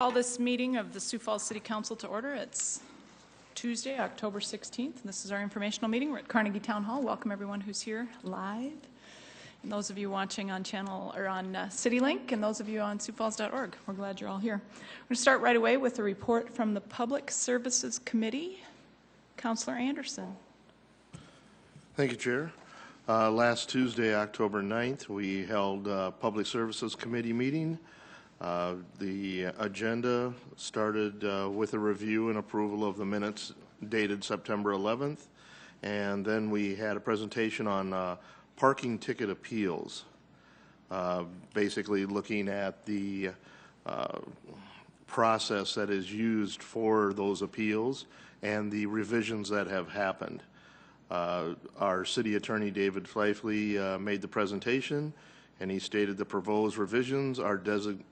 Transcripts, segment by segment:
Call this meeting of the Sioux Falls City Council to order. It's Tuesday, October 16th, and this is our informational meeting. We're at Carnegie Town Hall. Welcome everyone who's here live, and those of you watching on channel or on CityLink, and those of you on SiouxFalls.org. We're glad you're all here. We're going to start right away with a report from the Public Services Committee. Councilor Anderson. Thank you, Chair. Last Tuesday, October 9th, we held a Public Services Committee meeting. The agenda started with a review and approval of the minutes dated September 11th, and then we had a presentation on parking ticket appeals, basically looking at the process that is used for those appeals and the revisions that have happened. Our City Attorney David Fleifley made the presentation, and he stated the proposed revisions are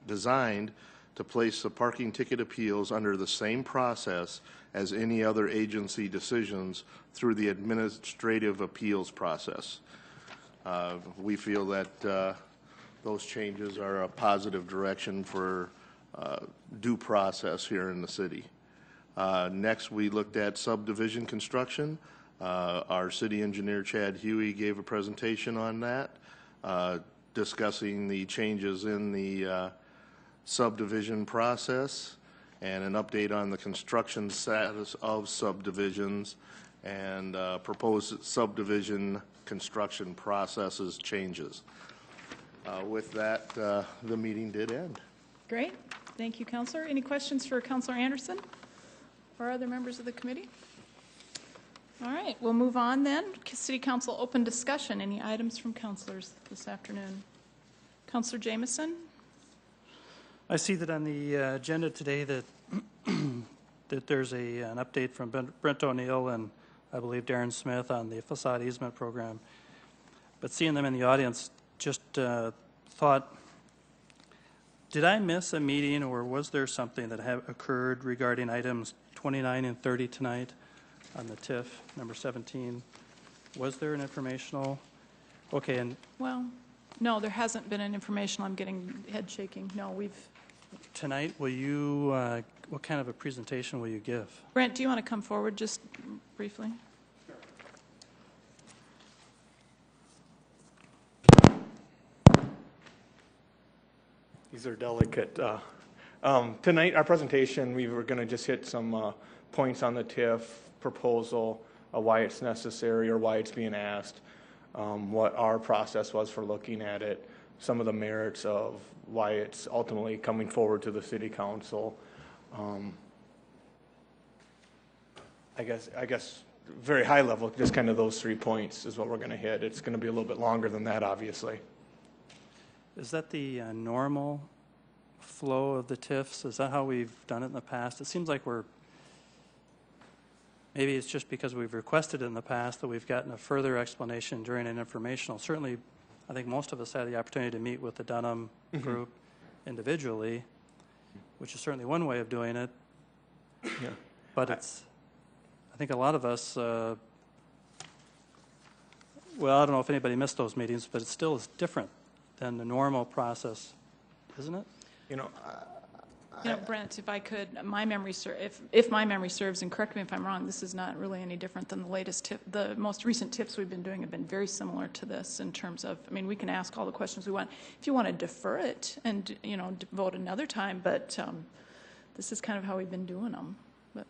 designed to place the parking ticket appeals under the same process as any other agency decisions through the administrative appeals process. We feel that those changes are a positive direction for due process here in the city. Next, we looked at subdivision construction. Our city engineer, Chad Huey, gave a presentation on that, discussing the changes in the subdivision process and an update on the construction status of subdivisions and proposed subdivision construction processes changes. With that, the meeting did end. Great. Thank you, Councilor. Any questions for Councilor Anderson or other members of the committee? All right, we'll move on then. City Council open discussion. Any items from councilors this afternoon? Councilor Jamieson? I see that on the agenda today that that there's an update from Brent O'Neill and I believe Darren Smith on the facade easement program. But seeing them in the audience, just thought, did I miss a meeting or was there something that occurred regarding items 29 and 30 tonight? On the TIF, number 17. Was there an informational? Okay, and... Well, no, there hasn't been an informational. I'm getting head shaking. No, we've... Tonight, will you, what kind of a presentation will you give? Brent, do you want to come forward just briefly? These are delicate. Tonight, our presentation, we were going to just hit some points on the TIF proposal, why it's necessary or why it's being asked, what our process was for looking at it, some of the merits of why it's ultimately coming forward to the City Council. I guess very high level, just kind of those 3 points is what we're going to hit. It's going to be a little bit longer than that, obviously. Is that the normal flow of the TIFs? Is that how we've done it in the past? It seems like maybe it's just because we've requested it in the past that we've gotten a further explanation during an informational. Certainly, I think most of us had the opportunity to meet with the Dunham group individually, which is certainly one way of doing it. Yeah. But I think a lot of us, well, I don't know if anybody missed those meetings, but it still is different than the normal process, isn't it? You know, Brent, if I could, my memory if my memory serves, and correct me if I'm wrong, this is not really any different than the latest tip. The most recent tips we've been doing have been very similar to this in terms of, I mean, we can ask all the questions we want. If you want to defer it and, vote another time, but this is kind of how we've been doing them. But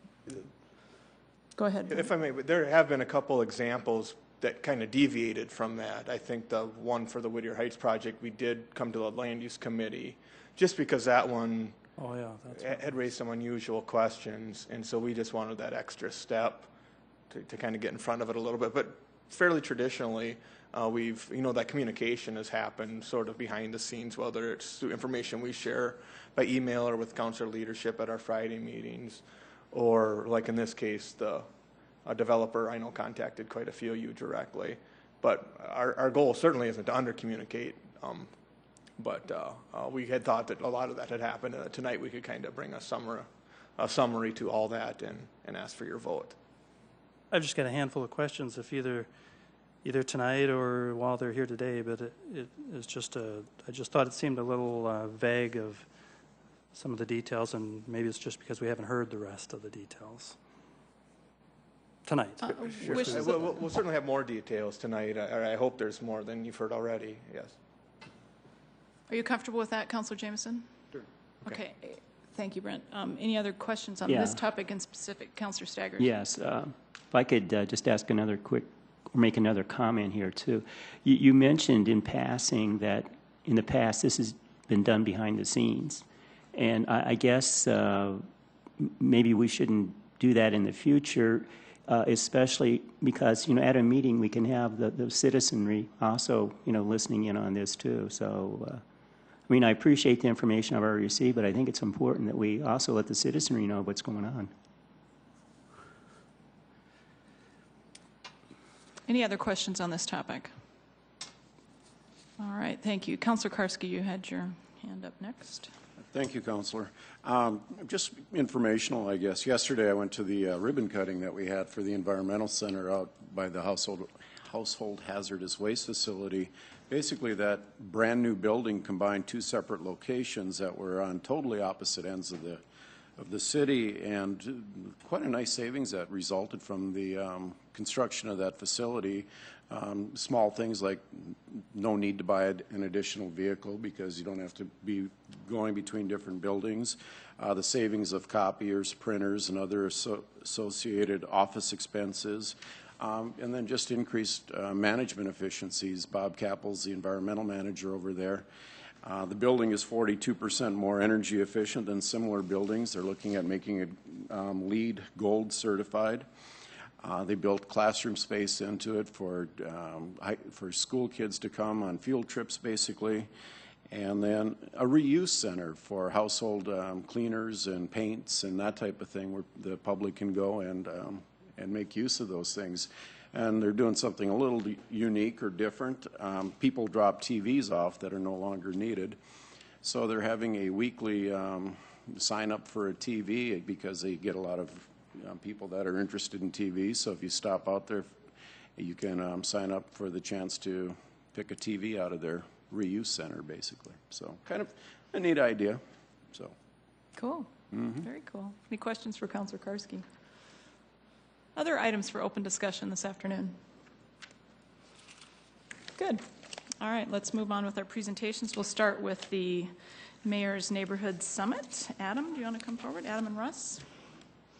go ahead. if I may, there have been a couple examples that kind of deviated from that. I think the one for the Whittier Heights project, we did come to the Land Use Committee just because that one had raised some unusual questions, and so we just wanted that extra step to kind of get in front of it a little bit. But fairly traditionally, that communication has happened sort of behind the scenes, whether it's through information we share by email or with council leadership at our Friday meetings, or like in this case, a developer I know contacted quite a few of you directly. But our goal certainly isn't to under-communicate. But we had thought that a lot of that had happened, and tonight we could kind of bring a summary to all that and ask for your vote. I've just got a handful of questions, if either tonight or while they're here today, but it is just I just thought it seemed a little vague of some of the details, and maybe it's just because we haven't heard the rest of the details tonight. Sure. We'll certainly have more details tonight. I hope there's more than you've heard already, yes. Are you comfortable with that, Councilor Jameson? Sure. Okay. Thank you, Brent. Any other questions on this topic in specific? Councilor Staggers? Yes. If I could just ask another quick, or make another comment here, too. You mentioned in passing that in the past this has been done behind the scenes. And I guess maybe we shouldn't do that in the future, especially because, at a meeting we can have the citizenry also, listening in on this too. So, I appreciate the information I've already received, but I think it's important that we also let the citizenry know what's going on. Any other questions on this topic? All right, thank you. Councilor Karski, you had your hand up next. Thank you, Councilor. Just informational, I guess. Yesterday I went to the ribbon cutting that we had for the Environmental Center out by the Household Hazardous Waste Facility. Basically, that brand new building combined two separate locations that were on totally opposite ends of the city, and quite a nice savings that resulted from the construction of that facility. Small things like no need to buy an additional vehicle because you don't have to be going between different buildings. The savings of copiers, printers, and other associated office expenses. And then just increased management efficiencies. Bob Kappel's the environmental manager over there. The building is 42% more energy efficient than similar buildings. They're looking at making it LEED Gold certified. They built classroom space into it for school kids to come on field trips, basically. And then a reuse center for household cleaners and paints and that type of thing where the public can go and make use of those things. And they're doing something a little unique or different. People drop TVs off that are no longer needed. So they're having a weekly sign up for a TV because they get a lot of people that are interested in TVs. So if you stop out there, you can sign up for the chance to pick a TV out of their reuse center, basically. So kind of a neat idea. So cool. Very cool. Any questions for Councilor Karski? Other items for open discussion this afternoon? Good. All right, let's move on with our presentations. We'll start with the Mayor's Neighborhood Summit. Adam, do you want to come forward? Adam and Russ?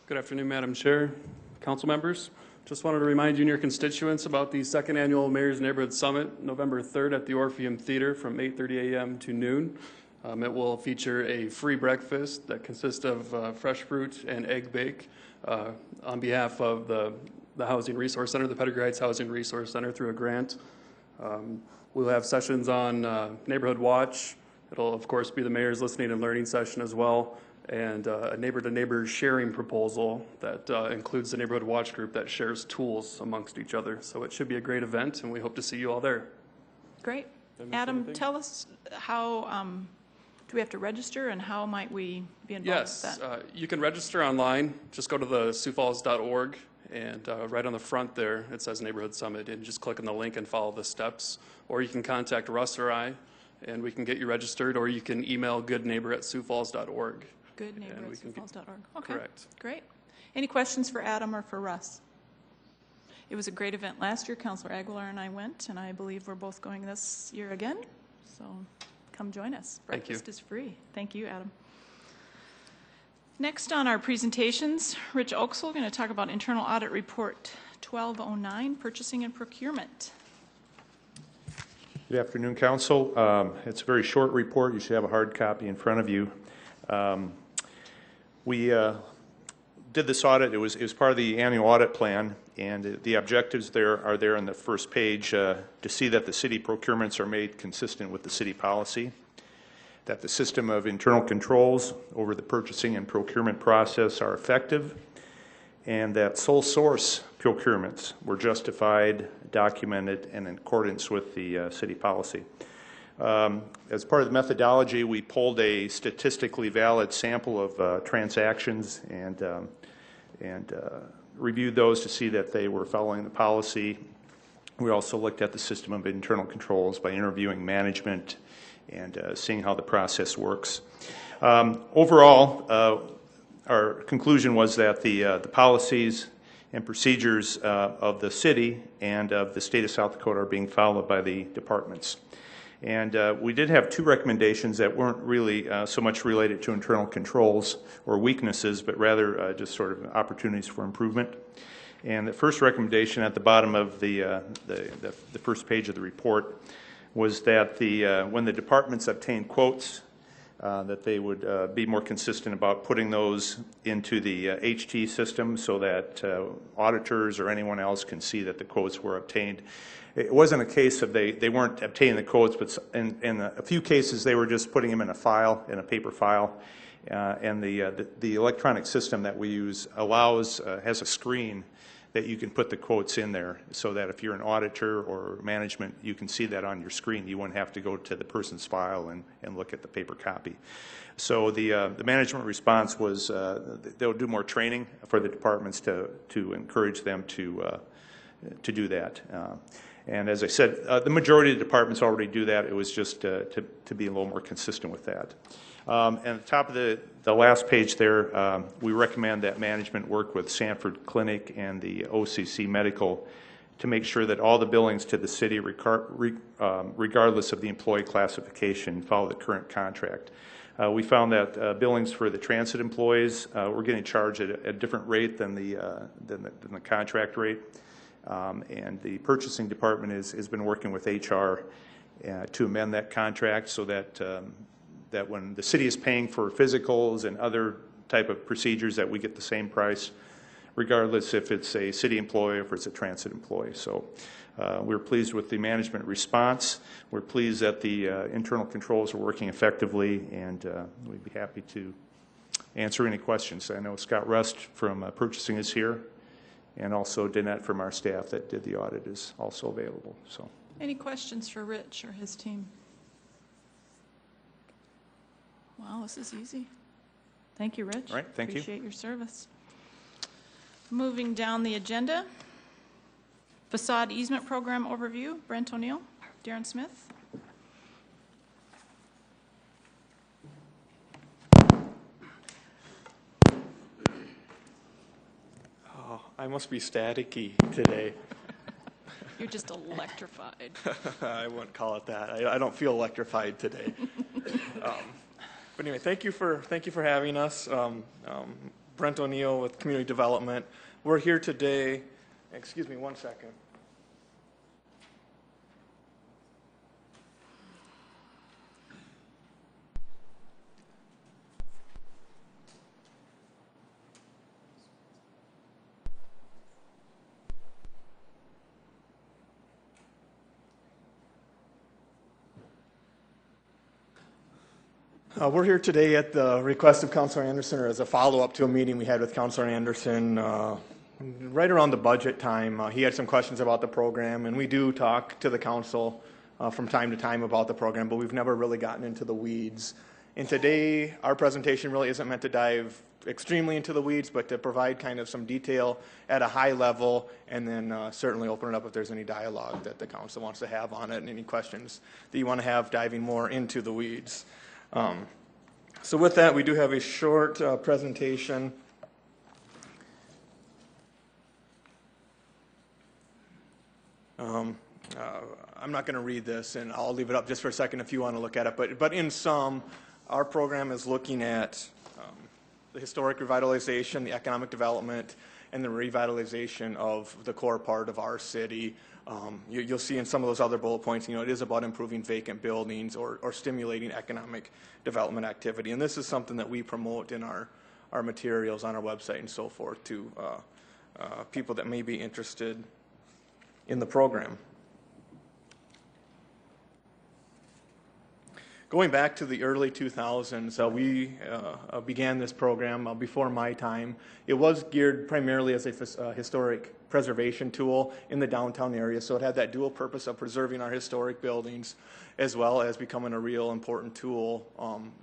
Good afternoon, Madam Chair, council members. Just wanted to remind you and your constituents about the second annual Mayor's Neighborhood Summit, November 3rd at the Orpheum Theater from 8:30 a.m. to noon. It will feature a free breakfast that consists of fresh fruit and egg bake on behalf of the Housing Resource Center, the Pettigrew Heights Housing Resource Center, through a grant. We'll have sessions on Neighborhood Watch. It'll, of course, be the mayor's listening and learning session as well, and a neighbor-to-neighbor sharing proposal that includes the Neighborhood Watch group that shares tools amongst each other. So it should be a great event, and we hope to see you all there. Great. Adam, tell us how, do we have to register, and how might we be involved with that? Yes, you can register online. Just go to the siouxfalls.org, and right on the front there, it says Neighborhood Summit, and just click on the link and follow the steps. Or you can contact Russ or I, and we can get you registered, or you can email goodneighbor@siouxfalls.org. Goodneighbor@siouxfalls.org. Okay, correct. Great. Any questions for Adam or for Russ? It was a great event last year. Councilor Aguilar and I went, and I believe we're both going this year again. So come join us. Breakfast is free. Thank you, Adam. Next on our presentations, Rich Oaksel going to talk about Internal Audit Report 1209, Purchasing and Procurement. Good afternoon, Council. It's a very short report. You should have a hard copy in front of you. We did this audit. It was part of the annual audit plan, and the objectives are there on the first page to see that the city procurements are made consistent with the city policy, that the system of internal controls over the purchasing and procurement process are effective, and that sole source procurements were justified, documented, and in accordance with the city policy. As part of the methodology, we pulled a statistically valid sample of transactions and reviewed those to see that they were following the policy. We also looked at the system of internal controls by interviewing management and seeing how the process works. Overall, our conclusion was that the policies and procedures of the city and of the state of South Dakota are being followed by the departments. And we did have two recommendations that weren't really so much related to internal controls or weaknesses, but rather just sort of opportunities for improvement. And the first recommendation at the bottom of the first page of the report was that when the departments obtain quotes, that they would be more consistent about putting those into the HT system so that auditors or anyone else can see that the quotes were obtained. It wasn't a case of they weren't obtaining the quotes, but in a few cases they were just putting them in a file, in a paper file. And the electronic system that we use has a screen that you can put the quotes in there so that if you're an auditor or management, you can see that on your screen. You wouldn't have to go to the person's file and look at the paper copy. So the management response was they'll do more training for the departments to encourage them to do that. And as I said, the majority of the departments already do that. It was just to be a little more consistent with that. And at the top of the last page there, we recommend that management work with Sanford Clinic and the OCC Medical to make sure that all the billings to the city, regardless of the employee classification, follow the current contract. We found that billings for the transit employees were getting charged at a different rate than the contract rate. And the purchasing department has been working with HR to amend that contract so that that when the city is paying for physicals and other type of procedures, that we get the same price, regardless if it's a city employee or if it's a transit employee. So we're pleased with the management response. We're pleased that the internal controls are working effectively, and we'd be happy to answer any questions. I know Scott Rust from purchasing is here, and also Danette from our staff that did the audit is also available. So, any questions for Rich or his team? Wow, this is easy. Thank you, Rich. All right, thank you. Appreciate your service. Moving down the agenda, facade easement program overview. Brent O'Neill, Darren Smith. Oh, I must be staticky today. You're just electrified. I wouldn't call it that. I don't feel electrified today. But anyway, thank you for having us. Brent O'Neill with Community Development. We're here today. Excuse me one second. We're here today at the request of Councilor Anderson, or as a follow-up to a meeting we had with Councilor Anderson right around the budget time. He had some questions about the program, and we do talk to the council from time to time about the program, but we've never really gotten into the weeds. And today, our presentation really isn't meant to dive extremely into the weeds, but to provide kind of some detail at a high level, and then certainly open it up if there's any dialogue that the council wants to have on it, and any questions that you want to have diving more into the weeds. So with that, we do have a short presentation. I'm not going to read this, and I'll leave it up just for a second if you want to look at it. But in sum, our program is looking at the historic revitalization, the economic development, and the revitalization of the core part of our city. You'll see in some of those other bullet points, it is about improving vacant buildings or stimulating economic development activity. And this is something that we promote in our materials on our website and so forth to people that may be interested in the program. Going back to the early 2000s, we began this program before my time. It was geared primarily as a historic preservation tool in the downtown area, so it had that dual purpose of preserving our historic buildings as well as becoming a real important tool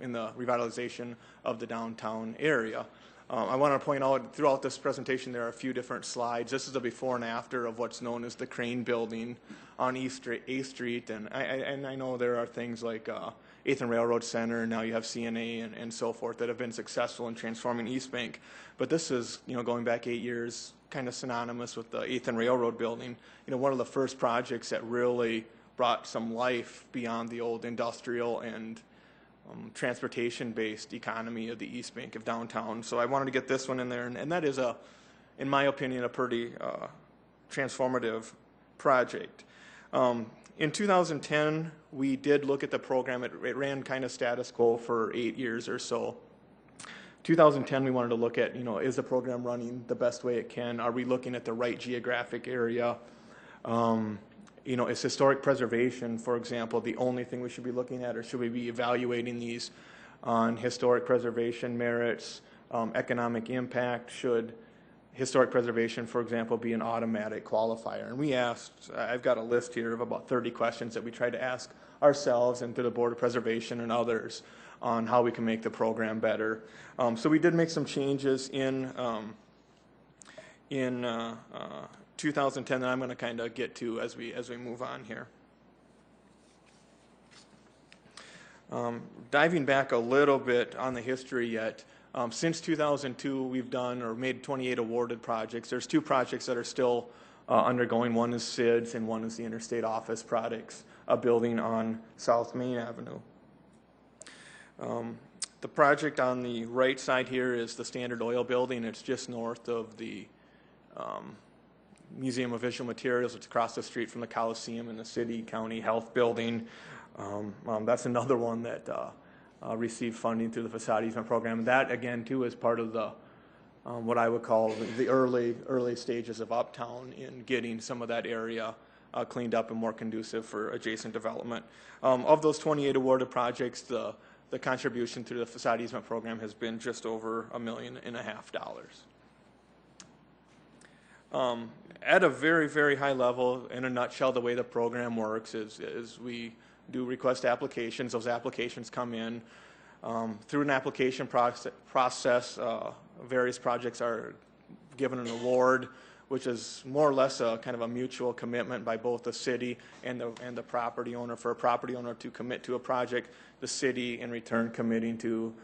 in the revitalization of the downtown area. I want to point out throughout this presentation there are a few different slides. This is the before and after of what's known as the Crane Building on A Street, and I know there are things like 8th and Railroad Center, and now you have CNA and so forth that have been successful in transforming East Bank. But this is, going back 8 years, kind of synonymous with the 8th and Railroad building. One of the first projects that really brought some life beyond the old industrial and transportation-based economy of the East Bank of downtown. So I wanted to get this one in there, and that is, in my opinion, a pretty transformative project. In 2010, we did look at the program. It ran kind of status quo for 8 years or so. 2010, we wanted to look at, is the program running the best way it can? Are we looking at the right geographic area? Is historic preservation, for example, the only thing we should be looking at, or should we be evaluating these on historic preservation merits, economic impact? Should historic preservation, for example, be an automatic qualifier? And we asked, I've got a list here of about 30 questions that we tried to ask ourselves and to the Board of Preservation and others on how we can make the program better. So we did make some changes in 2010 that I'm going to kind of get to as we move on here. Diving back a little bit on the history yet, since 2002, we've done or made 28 awarded projects. There's 2 projects that are still undergoing. One is SIDS and one is the Interstate Office Products, a building on South Main Avenue. The project on the right side here is the Standard Oil building. It's just north of the Museum of Visual Materials. It's across the street from the Coliseum and the City County Health Building. That's another one that received funding through the facade easement program. That, again, too, is part of the what I would call the early stages of Uptown in getting some of that area cleaned up and more conducive for adjacent development. Of those 28 awarded projects, the contribution through the facade easement program has been just over $1.5 million. At a very, very high level, in a nutshell, the way the program works is we do request applications. Those applications come in. Through an application process, various projects are given an award, which is more or less a kind of a mutual commitment by both the city and the property owner. For a property owner to commit to a project, the city in return committing to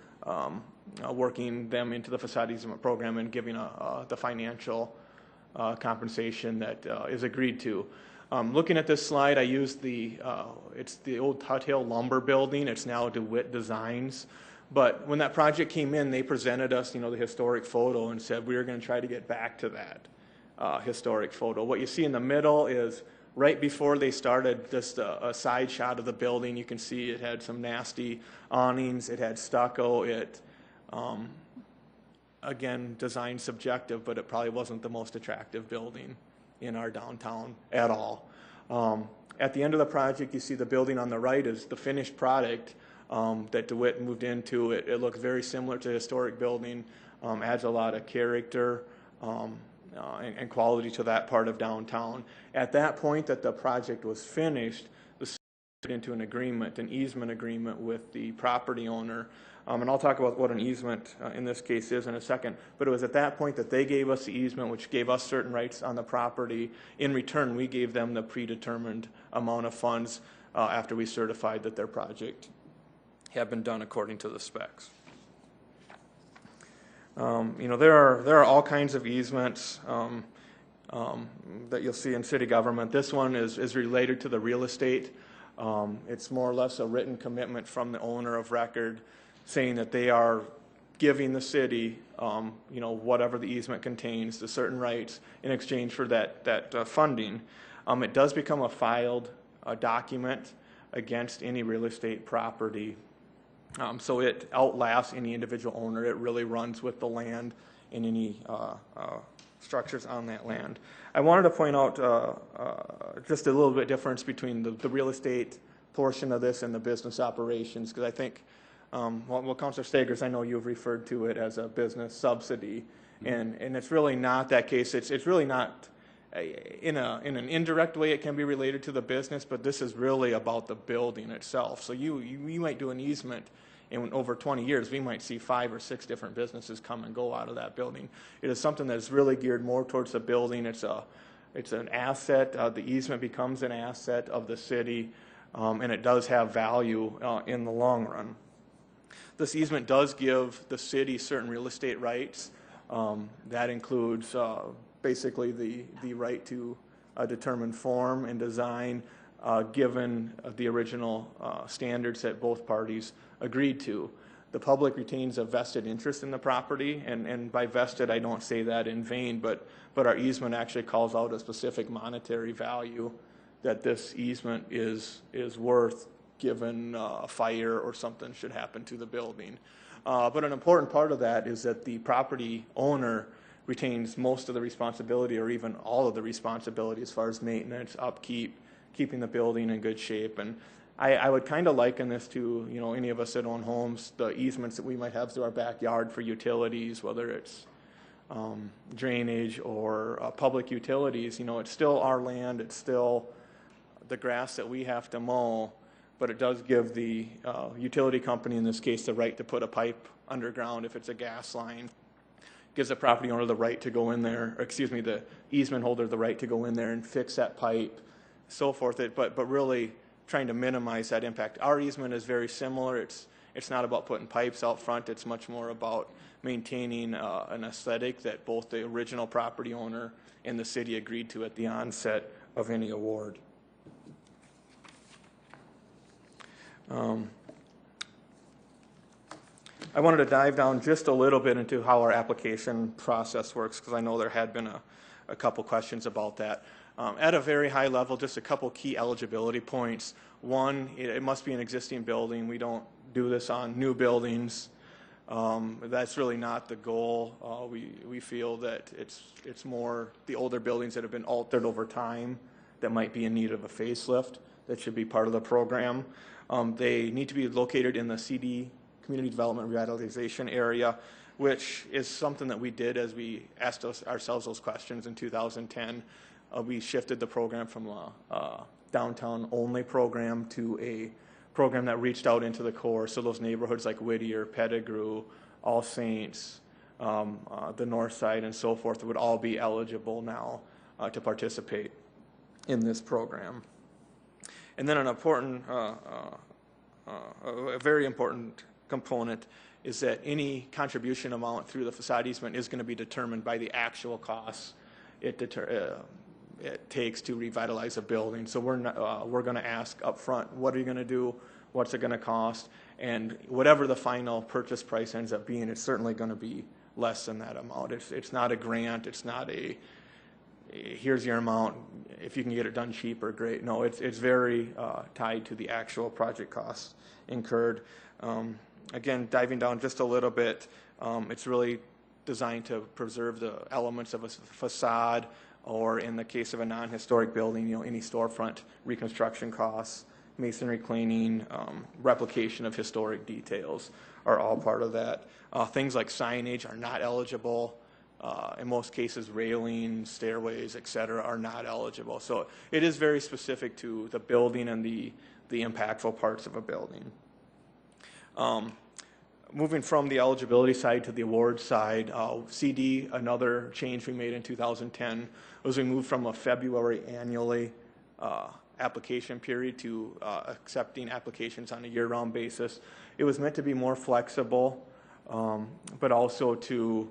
working them into the facade easement program and giving the financial compensation that is agreed to. Looking at this slide, I used it's the old Tut Hill lumber building. It's now DeWitt Designs. But when that project came in, they presented us, the historic photo and said, we are going to try to get back to that historic photo. What you see in the middle is right before they started, just a side shot of the building. You can see it had some nasty awnings. It had stucco. It, again, design subjective, but it probably wasn't the most attractive building in our downtown at all. At the end of the project, you see the building on the right is the finished product that DeWitt moved into. It looks very similar to a historic building, adds a lot of character and quality to that part of downtown. At that point that the project was finished, the city entered into an agreement, an easement agreement with the property owner. And I'll talk about what an easement in this case is in a second. But it was at that point that they gave us the easement, which gave us certain rights on the property. In return, we gave them the predetermined amount of funds after we certified that their project had been done according to the specs. There are all kinds of easements that you'll see in city government. This one is related to the real estate. It's more or less a written commitment from the owner of record saying that they are giving the city, whatever the easement contains, the certain rights in exchange for that funding. It does become a filed document against any real estate property. So it outlasts any individual owner. It really runs with the land and any structures on that land. I wanted to point out just a little bit difference between the real estate portion of this and the business operations, because I think, Councilor Stagers, I know you've referred to it as a business subsidy, and it's really not that case. It's really not. In an indirect way, it can be related to the business, but this is really about the building itself. So you might do an easement, and over 20 years, we might see 5 or 6 different businesses come and go out of that building. It is something that's really geared more towards the building. It's an asset. The easement becomes an asset of the city. and it does have value in the long run. This easement does give the city certain real estate rights. That includes basically the right to determine form and design given the original standards that both parties agreed to. The public retains a vested interest in the property, and by vested I don't say that in vain, but our easement actually calls out a specific monetary value that this easement is worth given a fire or something should happen to the building. But an important part of that is that the property owner retains most of the responsibility or even all of the responsibility as far as maintenance, upkeep, keeping the building in good shape. And I would kind of liken this to, any of us that own homes, the easements that we might have through our backyard for utilities, whether it's drainage or public utilities. It's still our land, it's still the grass that we have to mow, but it does give the utility company, in this case, the right to put a pipe underground if it's a gas line. Gives the property owner the right to go in there, the easement holder the right to go in there and fix that pipe, so forth. But really trying to minimize that impact. Our easement is very similar. It's not about putting pipes out front. It's much more about maintaining an aesthetic that both the original property owner and the city agreed to at the onset of any award. I wanted to dive down just a little bit into how our application process works, because I know there had been a couple questions about that. At a very high level, just a couple key eligibility points. One, it must be an existing building. We don't do this on new buildings. That's really not the goal. We feel that it's more the older buildings that have been altered over time that might be in need of a facelift that should be part of the program. They need to be located in the CD, Community Development Revitalization Area, which is something that we did as we asked ourselves those questions in 2010. We shifted the program from a downtown-only program to a program that reached out into the core, so those neighborhoods like Whittier, Pettigrew, All Saints, the North Side, and so forth would all be eligible now to participate in this program. And then an important, a very important component is that any contribution amount through the facade easement is going to be determined by the actual costs it takes to revitalize a building. So we're going to ask up front, what are you going to do? What's it going to cost? And whatever the final purchase price ends up being, it's certainly going to be less than that amount. It's not a grant. It's not a here's your amount. If you can get it done cheaper, great. No, it's very tied to the actual project costs incurred. Again, diving down just a little bit, it's really designed to preserve the elements of a facade, or in the case of a non-historic building, any storefront reconstruction costs, masonry cleaning, replication of historic details are all part of that. Things like signage are not eligible. In most cases, railings, stairways, et cetera, are not eligible. So it is very specific to the building and the impactful parts of a building. Moving from the eligibility side to the award side, CD, another change we made in 2010 was we moved from a February annually application period to accepting applications on a year-round basis. It was meant to be more flexible, but also to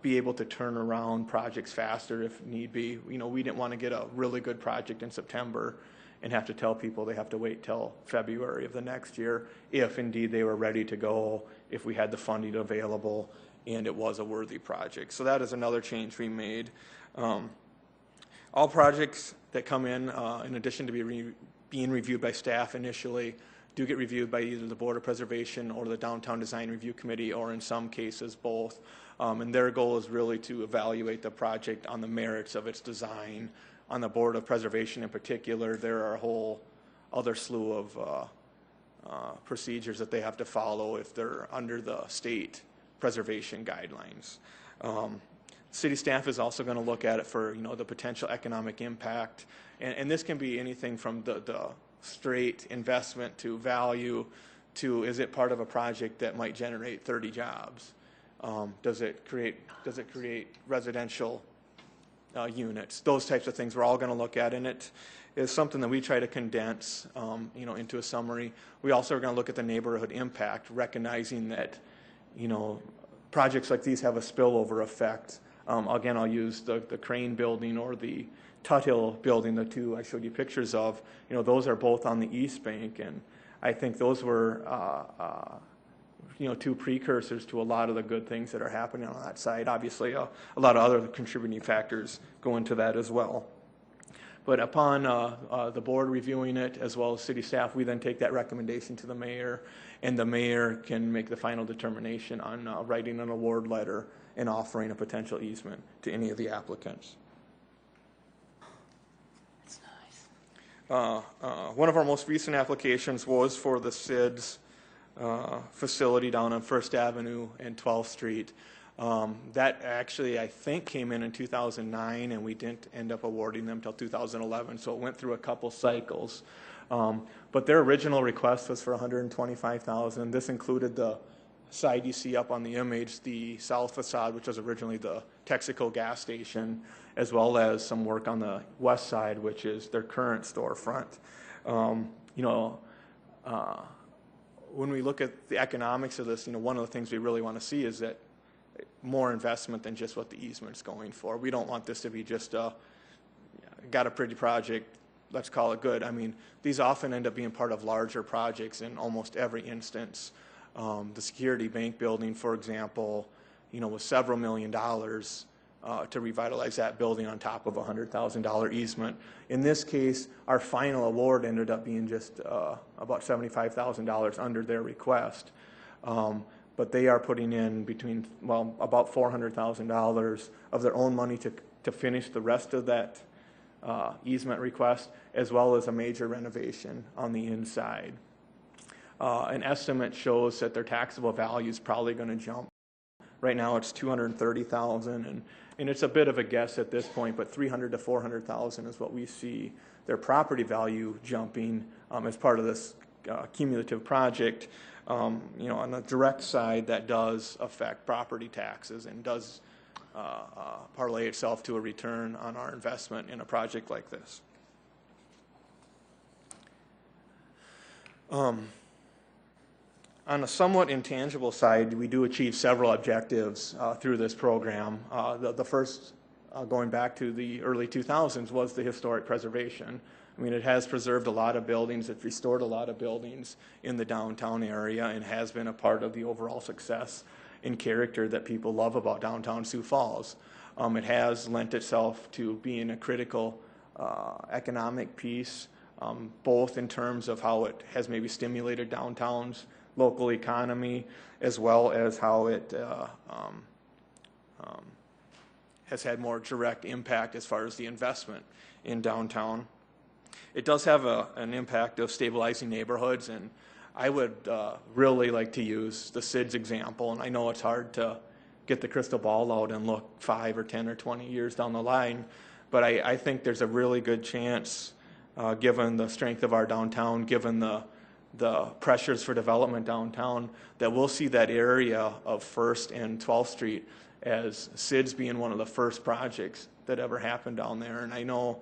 be able to turn around projects faster if need be. We didn't want to get a really good project in September and have to tell people they have to wait till February of the next year if indeed they were ready to go, if we had the funding available, and it was a worthy project. So that is another change we made. All projects that come in addition to being reviewed by staff initially, do get reviewed by either the Board of Preservation or the Downtown Design Review Committee, or in some cases both. And their goal is really to evaluate the project on the merits of its design. On the Board of Preservation in particular, there are a whole other slew of procedures that they have to follow if they're under the state preservation guidelines. City staff is also going to look at it for the potential economic impact, and this can be anything from the straight investment to value to, is it part of a project that might generate 30 jobs? Does it create residential units. Those types of things we're all going to look at, and it is something that we try to condense, into a summary. We also are going to look at the neighborhood impact, recognizing that, projects like these have a spillover effect. Again, I'll use the Crane building or the Tuthill building, the two I showed you pictures of. Those are both on the East Bank, and I think those were, two precursors to a lot of the good things that are happening on that side. Obviously, a lot of other contributing factors go into that as well. But upon the board reviewing it, as well as city staff, we then take that recommendation to the mayor, and the mayor can make the final determination on writing an award letter and offering a potential easement to any of the applicants. That's nice. One of our most recent applications was for the SIDS facility down on First Avenue and 12th Street. That actually, I think, came in 2009, and we didn't end up awarding them until 2011, so it went through a couple cycles. But their original request was for $125,000. This included the side you see up on the image, the south facade, which was originally the Texaco gas station, as well as some work on the west side, which is their current storefront. When we look at the economics of this, one of the things we really want to see is that more investment than just what the easement's going for. We don't want this to be just got a pretty project, let's call it good. I mean, these often end up being part of larger projects in almost every instance. The Security Bank building, for example, was several $1 million to revitalize that building on top of a $100,000 easement. In this case, our final award ended up being just about $75,000 under their request. But they are putting in about $400,000 of their own money to finish the rest of that easement request, as well as a major renovation on the inside. An estimate shows that their taxable value is probably going to jump. Right now it's $230,000, and it's a bit of a guess at this point, but $300,000 to $400,000 is what we see their property value jumping as part of this cumulative project. On the direct side, that does affect property taxes and does parlay itself to a return on our investment in a project like this. On a somewhat intangible side, we do achieve several objectives through this program. The first, going back to the early 2000s, was the historic preservation. I mean, it has preserved a lot of buildings, it's restored a lot of buildings in the downtown area, and has been a part of the overall success and character that people love about downtown Sioux Falls. It has lent itself to being a critical economic piece, both in terms of how it has maybe stimulated downtown's local economy, as well as how it has had more direct impact as far as the investment in downtown. It does have an impact of stabilizing neighborhoods, and I would really like to use the SIDS example, and I know it's hard to get the crystal ball out and look 5 or 10 or 20 years down the line, but I think there's a really good chance, given the strength of our downtown, given the pressures for development downtown, that we'll see that area of 1st and 12th Street as SIDS being one of the first projects that ever happened down there. And I know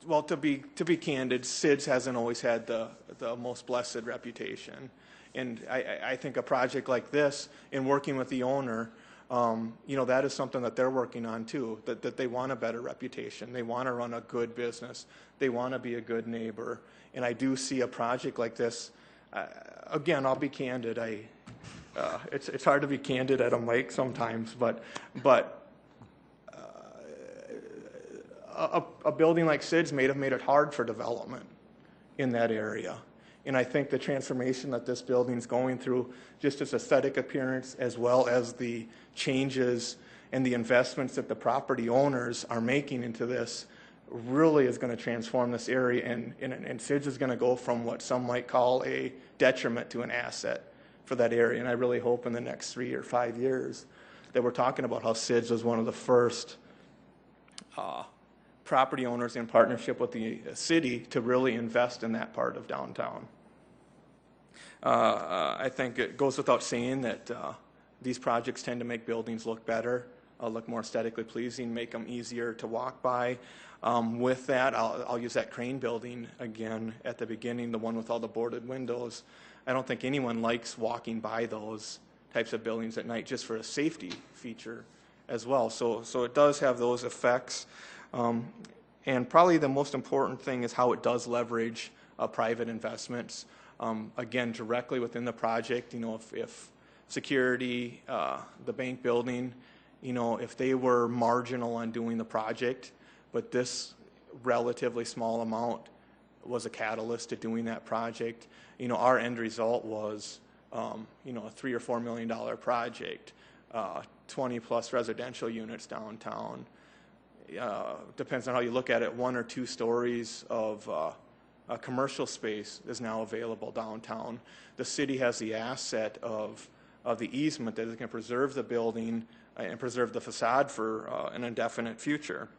well, to be candid, SIDS hasn't always had the most blessed reputation. And I think a project like this, in working with the owner, that is something that they're working on too, that they want a better reputation. They want to run a good business. They want to be a good neighbor. And I do see a project like this. Again, I'll be candid. It's hard to be candid at a mic sometimes, but a building like SIDS may have made it hard for development in that area. And I think the transformation that this building's going through, just its aesthetic appearance, as well as the changes and the investments that the property owners are making into this, really is going to transform this area. And SIDS is going to go from what some might call a detriment to an asset for that area. And I really hope in the next 3 or 5 years that we're talking about how SIDS was one of the first property owners in partnership with the city to really invest in that part of downtown. I think it goes without saying that these projects tend to make buildings look better, look more aesthetically pleasing, make them easier to walk by. With that, I'll use that crane building again at the beginning, the one with all the boarded windows. I don't think anyone likes walking by those types of buildings at night just for a safety feature as well. So it does have those effects. And probably the most important thing is how it does leverage private investments. Again, directly within the project, if security, the bank building, if they were marginal on doing the project, but this relatively small amount was a catalyst to doing that project, our end result was, a $3 or $4 million project, 20 plus residential units downtown. Depends on how you look at it, 1 or 2 stories of a commercial space is now available downtown. The city has the asset of the easement that is going to preserve the building and preserve the facade for an indefinite future.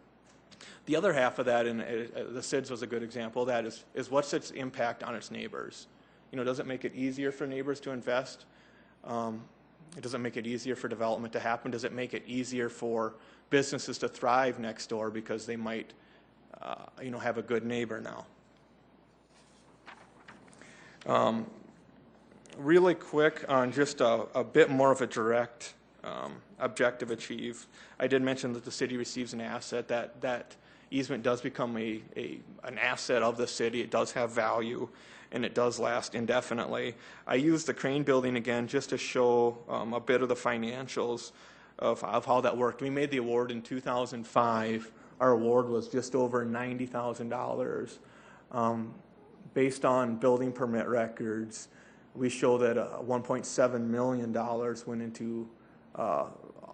The other half of that, and the SIDS was a good example of that, is what's its impact on its neighbors? Does it make it easier for neighbors to invest? Does it make it easier for development to happen? Does it make it easier for businesses to thrive next door because they might, have a good neighbor now? Really quick on just a bit more of a direct objective achieved. I did mention that the city receives an asset. That easement does become an asset of the city. It does have value, and it does last indefinitely. I used the crane building again just to show a bit of the financials of how that worked. We made the award in 2005. Our award was just over $90,000. Based on building permit records, we show that $1.7 million went into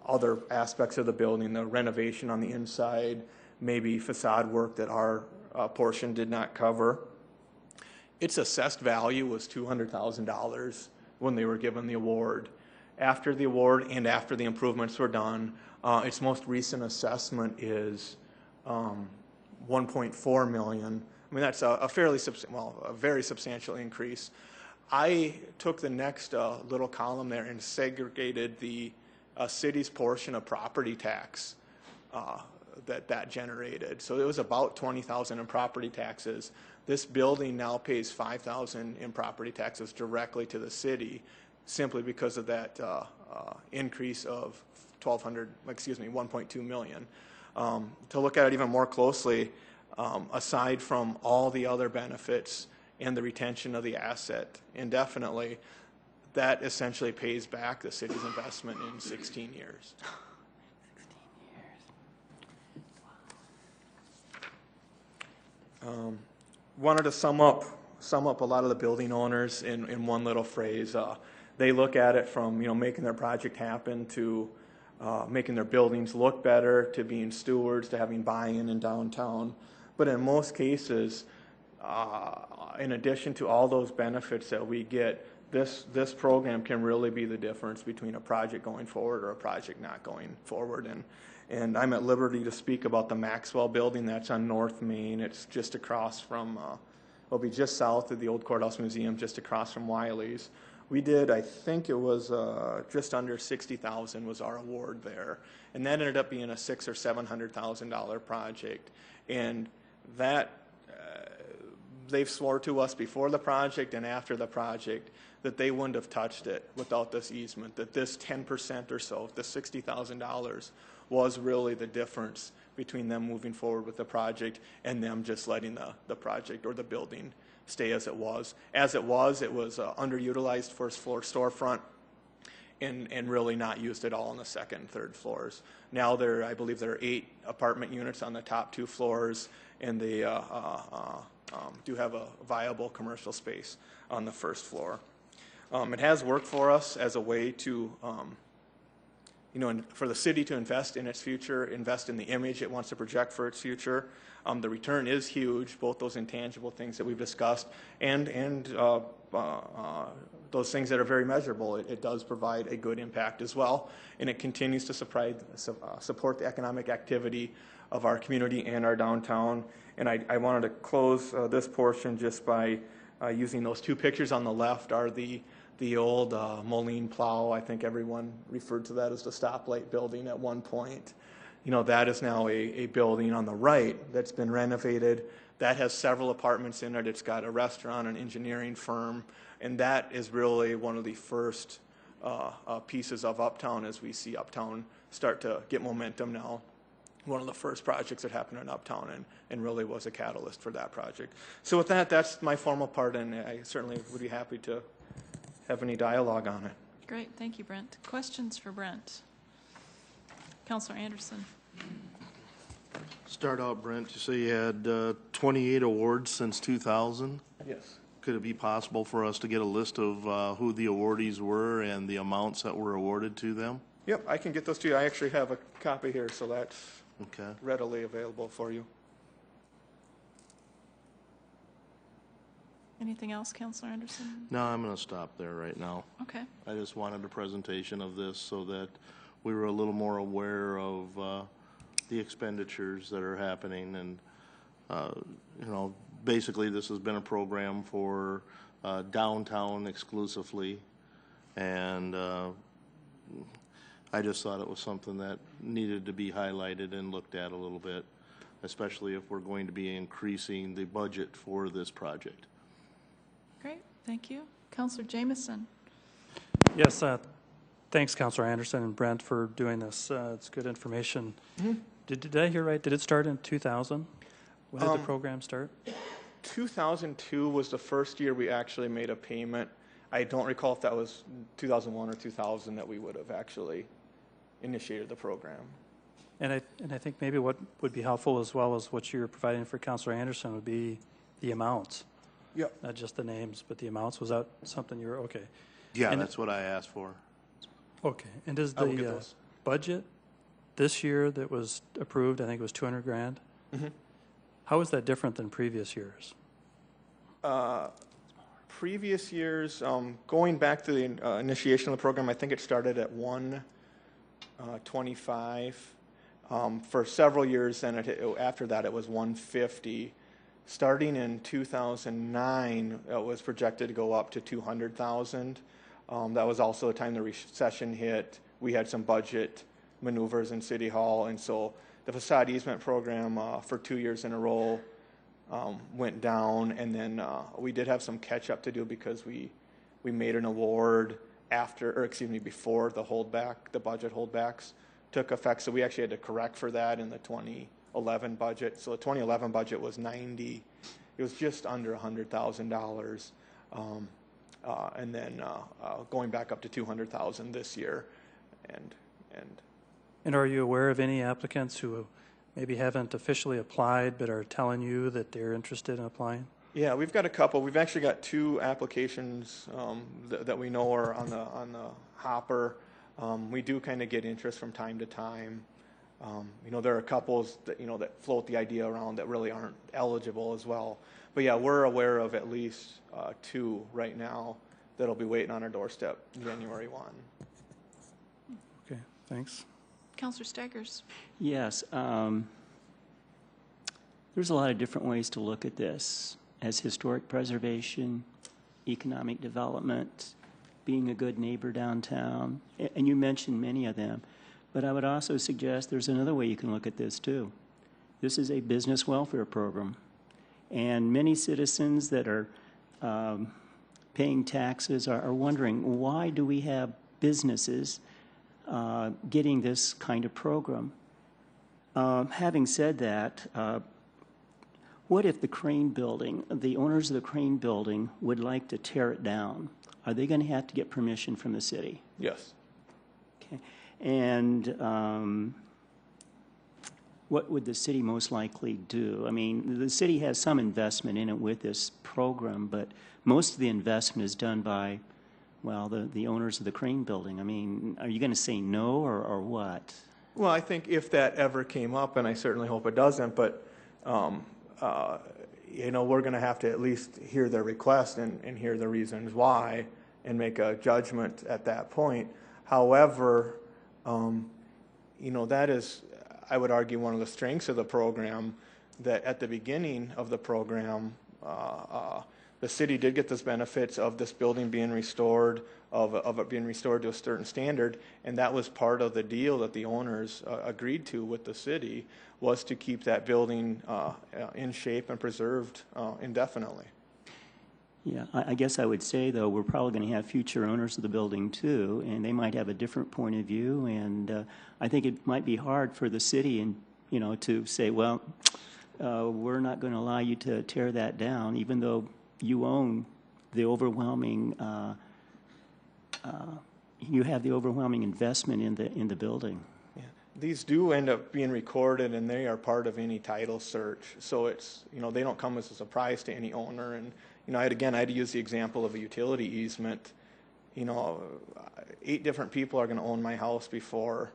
other aspects of the building, the renovation on the inside, maybe facade work that our portion did not cover. Its assessed value was $200,000 when they were given the award. After the award and after the improvements were done, its most recent assessment is $1.4 million. I mean, that's a very substantial increase. I took the next little column there and segregated the city's portion of property tax that generated. So it was about $20,000 in property taxes. This building now pays $5,000 in property taxes directly to the city, simply because of that increase of $1.2 million. To look at it even more closely, aside from all the other benefits and the retention of the asset indefinitely, that essentially pays back the city's investment in 16 years. 16 years. Wanted to sum up a lot of the building owners in one little phrase. They look at it from making their project happen to making their buildings look better, to being stewards, to having buy-in in downtown. But in most cases, in addition to all those benefits that we get, this program can really be the difference between a project going forward or a project not going forward. And I'm at liberty to speak about the Maxwell building that's on North Main. It's just across from, it'll be just south of the old Courthouse Museum, just across from Wiley's. We did, I think it was just under $60,000 was our award there, and that ended up being a $600,000 or $700,000 project. And that they've swore to us before the project and after the project that they wouldn't have touched it without this easement, that this 10% or so, the $60,000, was really the difference between them moving forward with the project and them just letting the project or the building stay as it was. As it was underutilized first floor storefront and really not used at all on the second and third floors. Now I believe there are 8 apartment units on the top 2 floors, and they do have a viable commercial space on the first floor. It has worked for us as a way to, for the city to invest in its future, invest in the image it wants to project for its future. The return is huge, both those intangible things that we've discussed and those things that are very measurable. It does provide a good impact as well, and it continues to support the economic activity of our community and our downtown. And I wanted to close this portion just by using those two pictures on the left are the old Moline plow. I think everyone referred to that as the stoplight building at one point. That is now a building on the right that's been renovated. That has several apartments in it. It's got a restaurant, an engineering firm, and that is really one of the first pieces of Uptown as we see Uptown start to get momentum now. One of the first projects that happened in Uptown and really was a catalyst for that project. So with that, that's my formal part, and I certainly would be happy to have any dialogue on it. Great, thank you, Brent. Questions for Brent? Councilor Anderson. Start out, Brent, you say you had 28 awards since 2000. Yes. Could it be possible for us to get a list of who the awardees were and the amounts that were awarded to them? Yep, I can get those to you. I actually have a copy here, so that's Okay. readily available for you. Anything else, Councilor Anderson? No, I'm going to stop there right now. Okay. I just wanted a presentation of this so that we were a little more aware of the expenditures that are happening. And, basically this has been a program for downtown exclusively. And I just thought it was something that needed to be highlighted and looked at a little bit, especially if we're going to be increasing the budget for this project. Great, thank you. Councilor Jameson. Yes, thanks, Councilor Anderson and Brent, for doing this. It's good information. Mm-hmm. Did I hear right? Did it start in 2000? When did the program start? 2002 was the first year we actually made a payment. I don't recall if that was 2001 or 2000 that we would have actually initiated the program. And I think maybe what would be helpful, as well as what you're providing for Councilor Anderson, would be the amounts. Yep. Not just the names, but the amounts. Was that something you were, okay. Yeah, And that's what I asked for. Okay. And does I will get the those. budget this year that was approved, I think it was 200 grand? Mm-hmm. How is that different than previous years? Previous years, going back to the initiation of the program, I think it started at 125. For several years, then after that, it was 150. Starting in 2009, it was projected to go up to 200,000. That was also the time the recession hit. We had some budget maneuvers in City Hall, and so the facade easement program for 2 years in a row went down, and then we did have some catch up to do because we made an award before the budget holdbacks took effect. So we actually had to correct for that in the 2011 budget. So the 2011 budget was 90. It was just under $100,000, and then going back up to 200,000 this year, And are you aware of any applicants who maybe haven't officially applied but are telling you that they're interested in applying? Yeah, we've got a couple. We've actually got 2 applications that we know are on the hopper. We do kind of get interest from time to time. There are couples that that float the idea around that really aren't eligible as well. But yeah, we're aware of at least 2 right now that'll be waiting on our doorstep January 1. Okay, thanks. Councilor Staggers. Yes. There's a lot of different ways to look at this, as historic preservation, economic development, being a good neighbor downtown, and you mentioned many of them. But I would also suggest there's another way you can look at this too. This is a business welfare program, and many citizens that are paying taxes are wondering, why do we have businesses getting this kind of program? Having said that, what if the Crane building, the owners of the Crane building would like to tear it down? Are they going to have to get permission from the city? Yes. Okay. And what would the city most likely do? I mean, the city has some investment in it with this program, but most of the investment is done by, well, the owners of the Crane building. I mean, are you going to say no or what? Well, I think if that ever came up, and I certainly hope it doesn't, but we're going to have to at least hear their request and hear the reasons why and make a judgment at that point. However, that is, I would argue, one of the strengths of the program, that at the beginning of the program, the city did get those benefits of this building being restored, of it being restored to a certain standard, and that was part of the deal that the owners agreed to with the city, was to keep that building in shape and preserved indefinitely. Yeah, I guess I would say, though, we're probably going to have future owners of the building, too, and they might have a different point of view, and I think it might be hard for the city and, to say, well, we're not going to allow you to tear that down, even though you own the overwhelming, you have the overwhelming investment in the building. Yeah. These do end up being recorded, and they are part of any title search, so it's, they don't come as a surprise to any owner. And I had to use the example of a utility easement. 8 different people are going to own my house before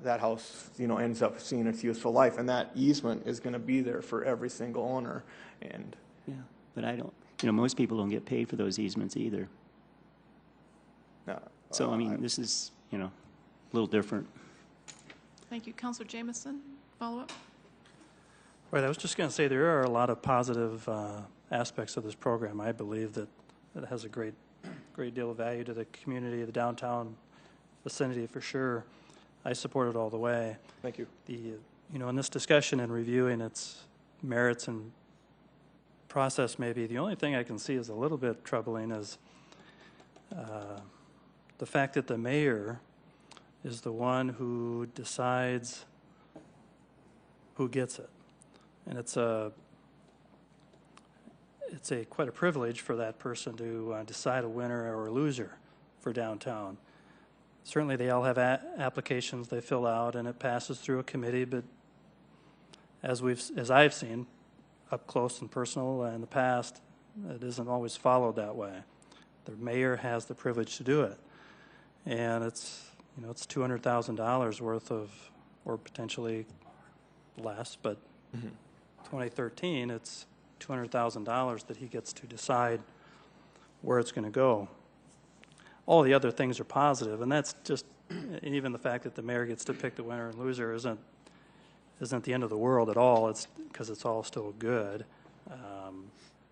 that house, ends up seeing its useful life, and that easement is going to be there for every single owner. And yeah, but I don't. Most people don't get paid for those easements either. So this is a little different. Thank you. Councilor Jameson, follow up? Right, I was just going to say there are a lot of positive aspects of this program. I believe that it has a great deal of value to the community, the downtown vicinity for sure. I support it all the way. Thank you. In this discussion and reviewing its merits and process, maybe the only thing I can see is a little bit troubling is the fact that the mayor is the one who decides who gets it, and it's quite a privilege for that person to decide a winner or a loser for downtown. Certainly, they all have applications they fill out, and it passes through a committee. But as I've seen up close and personal in the past, it isn't always followed that way. The mayor has the privilege to do it, and it's $200,000 worth of, or potentially less, but 2013, it's $200,000 that he gets to decide where it's going to go. All the other things are positive, and that's just, and even the fact that the mayor gets to pick the winner and loser isn't the end of the world at all. It's because it's all still good.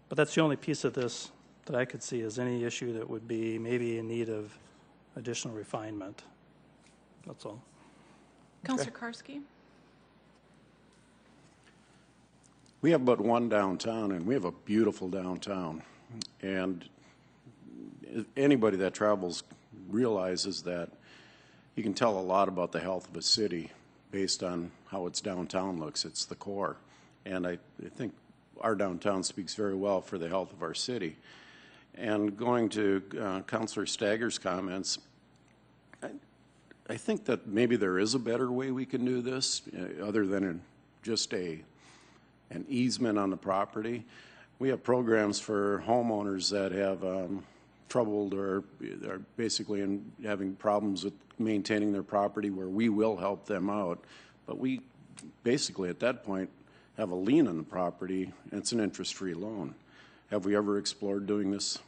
But that's the only piece of this that I could see as any issue that would be maybe in need of additional refinement. That's all. Councilor Karski? We have but one downtown, and we have a beautiful downtown. And anybody that travels realizes that you can tell a lot about the health of a city based on how its downtown looks. It's the core. And I think our downtown speaks very well for the health of our city. And going to Councilor Stagger's comments, I think that maybe there is a better way we can do this other than just an easement on the property. We have programs for homeowners that have troubled or are basically having problems with maintaining their property, where we will help them out. But we basically at that point have a lien on the property, and it's an interest-free loan. Have we ever explored doing this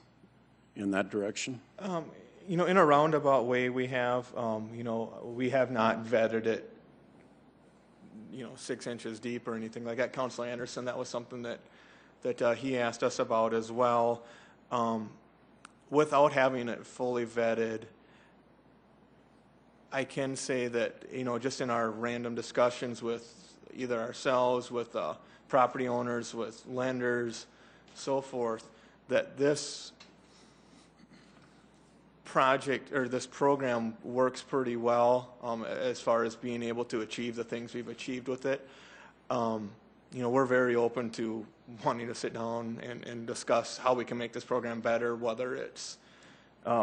in that direction? In a roundabout way, we have. We have not vetted it 6 inches deep or anything like that. Councilor Anderson, that was something that he asked us about as well. Without having it fully vetted, I can say that, just in our random discussions with either ourselves, with property owners, with lenders, so forth, that this project or this program works pretty well as far as being able to achieve the things we've achieved with it. We're very open to wanting to sit down and discuss how we can make this program better, whether it's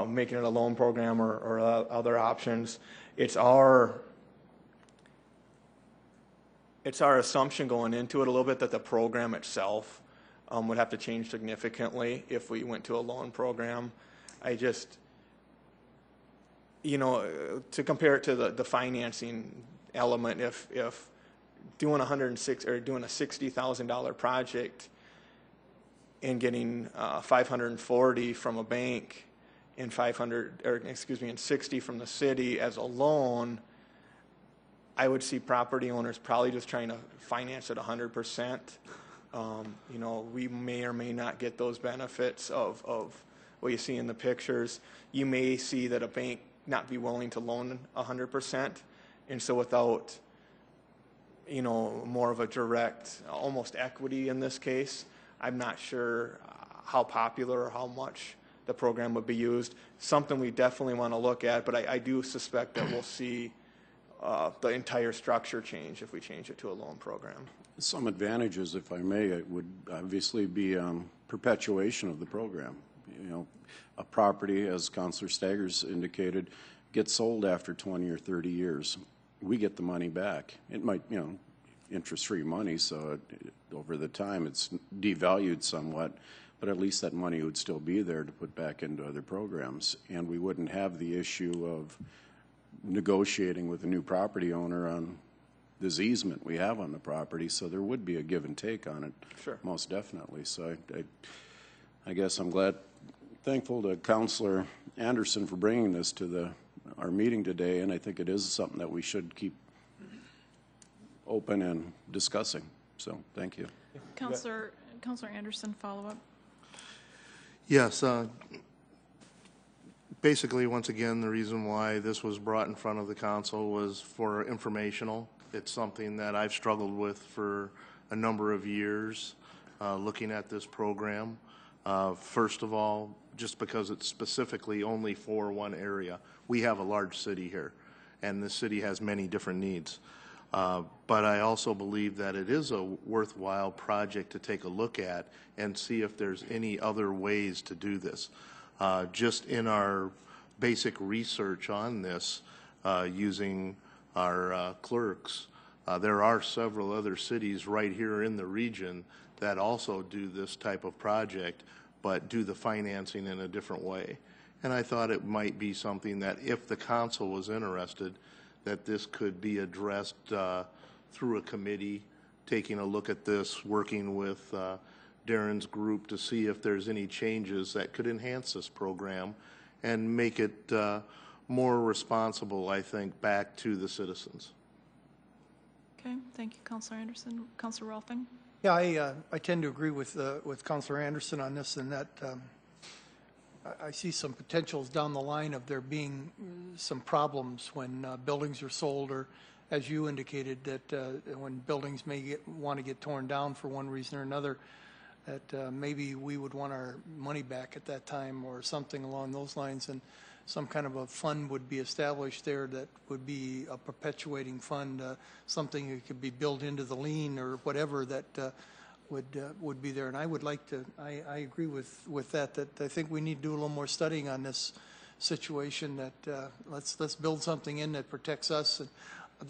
making it a loan program or other options. It's our assumption going into it a little bit that the program itself would have to change significantly if we went to a loan program. I just, to compare it to the financing element, if doing a $60,000 project and getting $540 from a bank and $60 from the city as a loan, I would see property owners probably just trying to finance it 100%. You know, we may or may not get those benefits of what you see in the pictures. You may see that a bank not be willing to loan 100%, and so without, you know, more of a direct, almost equity in this case, I'm not sure how popular or how much the program would be used. Something we definitely want to look at, but I do suspect that we'll see the entire structure change if we change it to a loan program. Some advantages, if I may, it would obviously be perpetuation of the program. You know, a property, as Councilor Staggers indicated, gets sold after 20 or 30 years. We get the money back. It might, you know, interest-free money, so over the time it's devalued somewhat, but at least that money would still be there to put back into other programs, and we wouldn't have the issue of negotiating with a new property owner on this easement we have on the property, so there would be a give and take on it. Sure. Most definitely. So I guess I'm thankful to Councilor Anderson for bringing this to our meeting today, and I think it is something that we should keep open and discussing. So thank you. Councilor Anderson, follow up. Yes. Basically, once again, the reason why this was brought in front of the council was for informational. It's something that I've struggled with for a number of years, looking at this program. First of all, just because it's specifically only for one area. We have a large city here, and the city has many different needs. But I also believe that it is a worthwhile project to take a look at and see if there's any other ways to do this. Just in our basic research on this, using our clerks, there are several other cities right here in the region that also do this type of project, but do the financing in a different way. And I thought it might be something that if the council was interested, that this could be addressed through a committee, taking a look at this, working with Darren's group to see if there's any changes that could enhance this program and make it more responsible, I think, back to the citizens. Okay, thank you, Councilor Anderson. Councilor Rolfing? Yeah, I tend to agree with Councilor Anderson on this, and that I see some potentials down the line of there being some problems when buildings are sold, or as you indicated, that when buildings may want to get torn down for one reason or another, that maybe we would want our money back at that time or something along those lines, and some kind of a fund would be established there that would be a perpetuating fund, something that could be built into the lien or whatever that would be there. And I would like to, I agree with that I think we need to do a little more studying on this situation, that let's build something in that protects us. And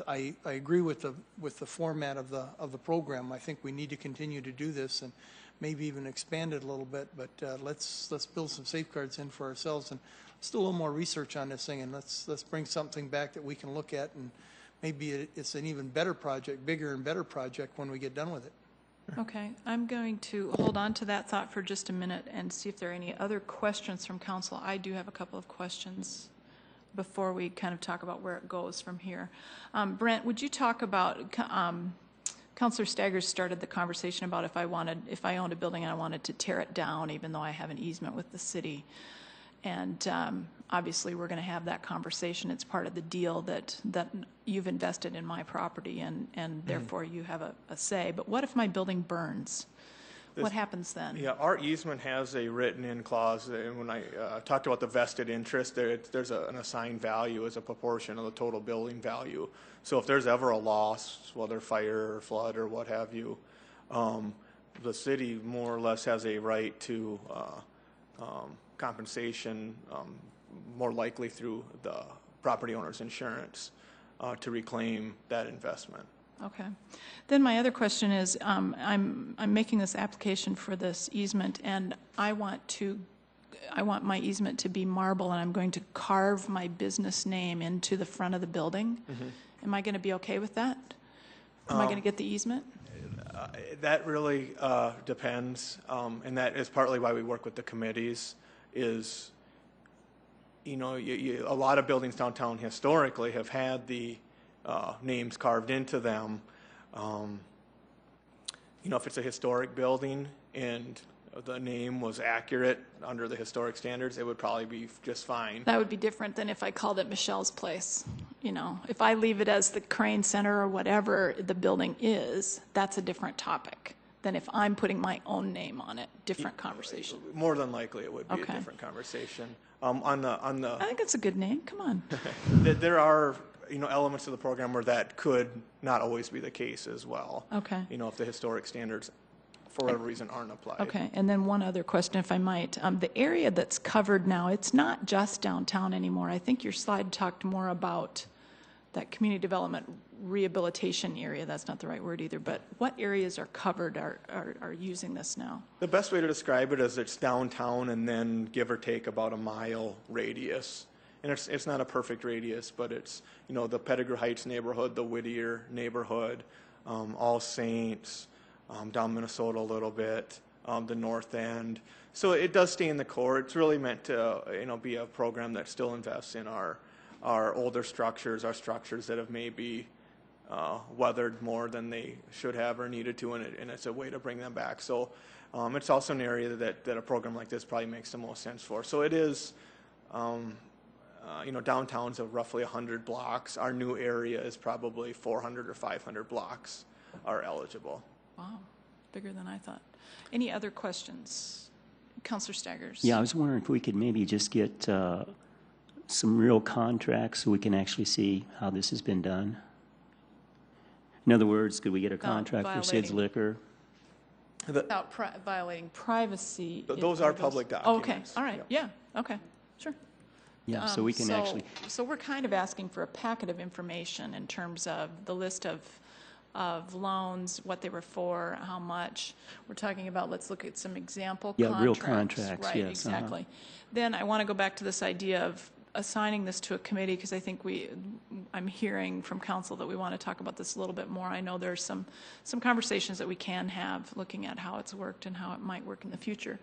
I agree with the format of the program. I think we need to continue to do this and maybe even expand it a little bit, but let's build some safeguards in for ourselves, and let's do a little more research on this thing, and let's bring something back that we can look at, and maybe it's an even better project, bigger and better project when we get done with it. Okay, I'm going to hold on to that thought for just a minute and see if there are any other questions from council. I do have a couple of questions before we kind of talk about where it goes from here. Brent, would you talk about, Councilor Staggers started the conversation about if I owned a building and I wanted to tear it down, even though I have an easement with the city. And obviously we're going to have that conversation. It's part of the deal that you've invested in my property, and therefore you have a say. But what if my building burns? What happens then? Yeah, our easement has a written-in clause, and when I talked about the vested interest, there's an assigned value as a proportion of the total building value. So if there's ever a loss, whether fire or flood or what have you, the city more or less has a right to compensation, more likely through the property owner's insurance, to reclaim that investment. Okay. Then my other question is, I'm making this application for this easement, and I want my easement to be marble, and I'm going to carve my business name into the front of the building. Mm-hmm. Am I going to be okay with that? Am I going to get the easement? That really depends, and that is partly why we work with the committees. Is, you know, a lot of buildings downtown historically have had the names carved into them. you know, if it's a historic building and the name was accurate under the historic standards, it would probably be just fine. That would be different than if I called it Michelle's Place. You know, if I leave it as the Crane Center or whatever the building is, that's a different topic than if I'm putting my own name on it. Different conversation. More than likely, it would be Okay. a different conversation. I think it's a good name. Come on. There are, you know, elements of the program where that could not always be the case as well. Okay. You know, if the historic standards, for whatever reason, aren't applied. Okay, and then one other question, if I might. The area that's covered now, it's not just downtown anymore. I think your slide talked more about that community development rehabilitation area. That's not the right word either, but what areas are covered, are using this now? The best way to describe it is it's downtown and then give or take about a mile radius. And it's not a perfect radius, but it's, you know, the Pettigrew Heights neighborhood, the Whittier neighborhood, All Saints, down Minnesota a little bit, the North End. So it does stay in the core. It's really meant to, you know, be a program that still invests in our older structures, our structures that have maybe weathered more than they should have or needed to, and it's a way to bring them back. So it's also an area that a program like this probably makes the most sense for. So it is, you know, downtown's of roughly 100 blocks. Our new area is probably 400 or 500 blocks are eligible. Wow, bigger than I thought. Any other questions? Councilor Staggers? Yeah, I was wondering if we could maybe just get some real contracts so we can actually see how this has been done. In other words, could we get a contract for Sid's Liquor? Without violating privacy. Those are public documents. Okay, all right, yeah, okay, sure. Yeah, so we can actually. So we're kind of asking for a packet of information in terms of the list of loans, what they were for, how much. We're talking about, let's look at some example contracts. Yeah, real contracts, right, yes. Exactly. Then I want to go back to this idea of assigning this to a committee, because I think I'm hearing from council that we want to talk about this a little bit more. I know there's some conversations that we can have looking at how it's worked and how it might work in the future.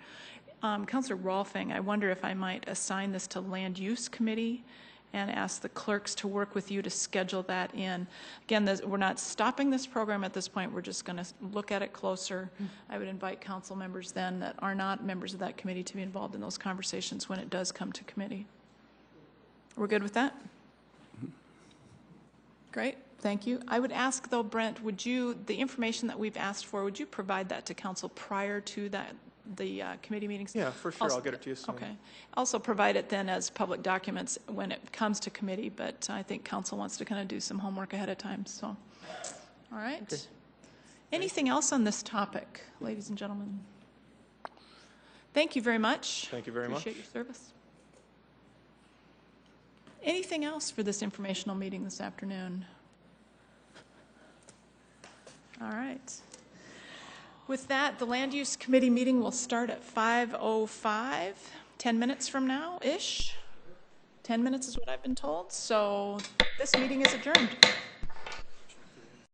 Councilor Rolfing, I wonder if I might assign this to Land Use Committee and ask the clerks to work with you to schedule that in. Again, we're not stopping this program at this point. We're just going to look at it closer. I would invite council members then that are not members of that committee to be involved in those conversations when it does come to committee. We're good with that? Great, thank you. I would ask though, Brent, the information that we've asked for, would you provide that to council prior to the committee meetings? Yeah, for sure. I'll get it to you soon. Okay. Also provide it then as public documents when it comes to committee, but I think council wants to kind of do some homework ahead of time, so. All right. Okay. Anything else on this topic, ladies and gentlemen? Thank you very much. Thank you very much. Appreciate your service. Anything else for this informational meeting this afternoon? All right. With that, the Land Use Committee meeting will start at 5:05, 10 minutes from now-ish. 10 minutes is what I've been told, so this meeting is adjourned.